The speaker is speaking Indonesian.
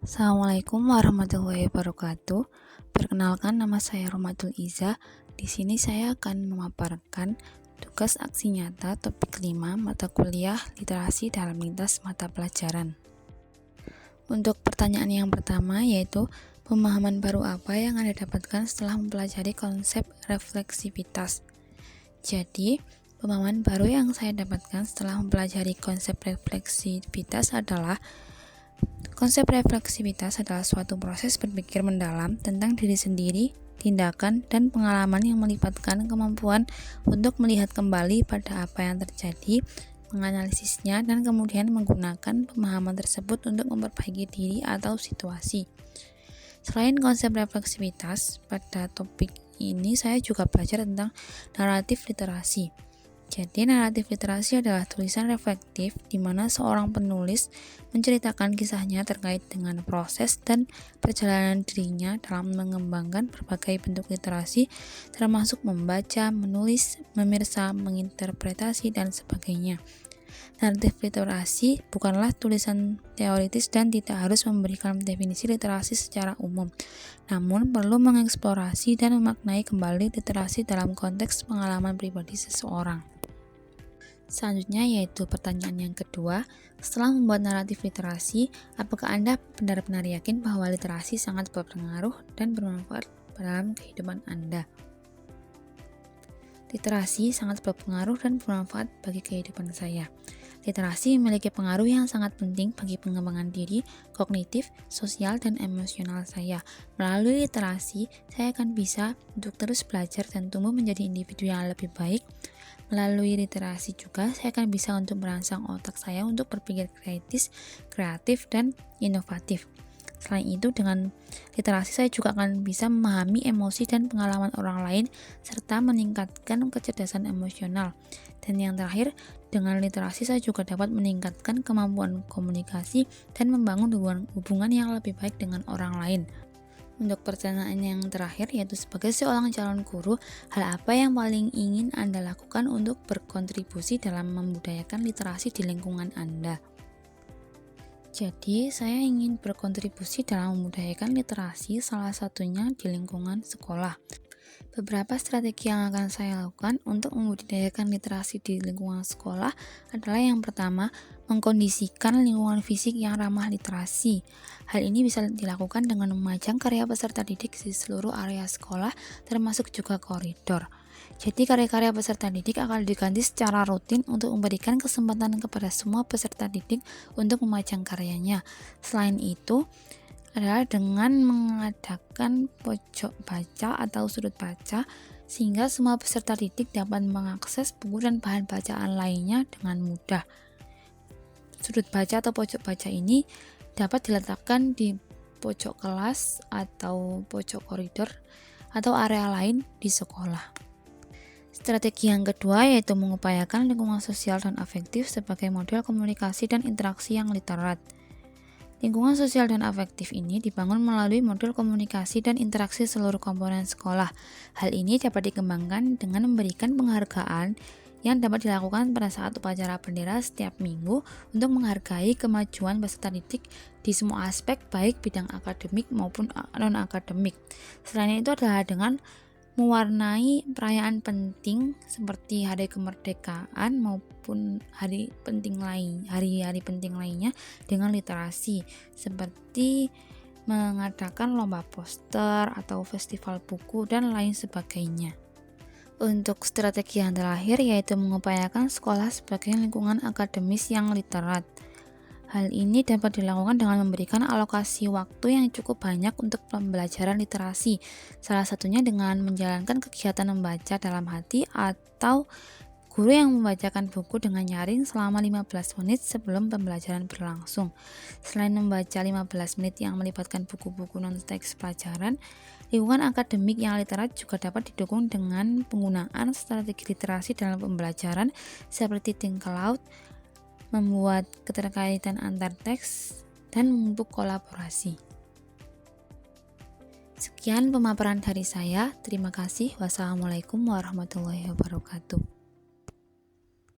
Assalamualaikum warahmatullahi wabarakatuh. Perkenalkan, nama saya Romatul Iza. Di sini saya akan memaparkan tugas aksi nyata topik 5 mata kuliah literasi dalam lintas mata pelajaran. Untuk pertanyaan yang pertama yaitu pemahaman baru apa yang Anda dapatkan setelah mempelajari konsep refleksivitas. Jadi, pemahaman baru yang saya dapatkan setelah mempelajari konsep refleksivitas adalah konsep refleksivitas adalah suatu proses berpikir mendalam tentang diri sendiri, tindakan, dan pengalaman yang melibatkan kemampuan untuk melihat kembali pada apa yang terjadi, menganalisisnya, dan kemudian menggunakan pemahaman tersebut untuk memperbaiki diri atau situasi. Selain konsep refleksivitas, pada topik ini saya juga belajar tentang naratif literasi. Jadi, naratif literasi adalah tulisan reflektif di mana seorang penulis menceritakan kisahnya terkait dengan proses dan perjalanan dirinya dalam mengembangkan berbagai bentuk literasi, termasuk membaca, menulis, memirsa, menginterpretasi, dan sebagainya. Naratif literasi bukanlah tulisan teoritis dan tidak harus memberikan definisi literasi secara umum, namun perlu mengeksplorasi dan memaknai kembali literasi dalam konteks pengalaman pribadi seseorang. Selanjutnya yaitu pertanyaan yang kedua, setelah membuat naratif literasi, apakah Anda benar-benar yakin bahwa literasi sangat berpengaruh dan bermanfaat dalam kehidupan Anda? Literasi sangat berpengaruh dan bermanfaat bagi kehidupan saya. Literasi memiliki pengaruh yang sangat penting bagi pengembangan diri, kognitif, sosial, dan emosional saya. Melalui literasi, saya akan bisa untuk terus belajar dan tumbuh menjadi individu yang lebih baik. Melalui literasi juga, saya akan bisa untuk merangsang otak saya untuk berpikir kritis, kreatif, dan inovatif. Selain itu, dengan literasi saya juga akan bisa memahami emosi dan pengalaman orang lain, serta meningkatkan kecerdasan emosional. Dan yang terakhir, dengan literasi saya juga dapat meningkatkan kemampuan komunikasi dan membangun hubungan yang lebih baik dengan orang lain. Untuk pertanyaan yang terakhir, yaitu sebagai seorang calon guru, hal apa yang paling ingin Anda lakukan untuk berkontribusi dalam membudayakan literasi di lingkungan Anda? Jadi, saya ingin berkontribusi dalam membudayakan literasi, salah satunya di lingkungan sekolah. Beberapa strategi yang akan saya lakukan untuk membudidayakan literasi di lingkungan sekolah adalah yang pertama, mengkondisikan lingkungan fisik yang ramah literasi. Hal ini bisa dilakukan dengan memajang karya peserta didik di seluruh area sekolah, termasuk juga koridor. Jadi karya-karya peserta didik akan diganti secara rutin untuk memberikan kesempatan kepada semua peserta didik untuk memajang karyanya. Selain itu, adalah dengan mengadakan pojok baca atau sudut baca sehingga semua peserta didik dapat mengakses buku dan bahan bacaan lainnya dengan mudah. Sudut baca atau pojok baca ini dapat diletakkan di pojok kelas atau pojok koridor atau area lain di sekolah. Strategi yang kedua yaitu mengupayakan lingkungan sosial dan afektif sebagai model komunikasi dan interaksi yang literat. Lingkungan sosial dan afektif ini dibangun melalui model komunikasi dan interaksi seluruh komponen sekolah. Hal ini dapat dikembangkan dengan memberikan penghargaan yang dapat dilakukan pada saat upacara bendera setiap minggu untuk menghargai kemajuan peserta didik di semua aspek baik bidang akademik maupun non-akademik. Selain itu adalah dengan mewarnai perayaan penting seperti hari kemerdekaan maupun hari-hari penting lainnya dengan literasi, seperti mengadakan lomba poster atau festival buku dan lain sebagainya. Untuk strategi yang terakhir yaitu mengupayakan sekolah sebagai lingkungan akademis yang literat. Hal ini dapat dilakukan dengan memberikan alokasi waktu yang cukup banyak untuk pembelajaran literasi, salah satunya dengan menjalankan kegiatan membaca dalam hati atau guru yang membacakan buku dengan nyaring selama 15 menit sebelum pembelajaran berlangsung. Selain membaca 15 menit yang melibatkan buku-buku non-teks pelajaran, lingkungan akademik yang literat juga dapat didukung dengan penggunaan strategi literasi dalam pembelajaran seperti think aloud, membuat keterkaitan antar teks, dan memupuk kolaborasi. Sekian pemaparan dari saya. Terima kasih. Wassalamualaikum warahmatullahi wabarakatuh.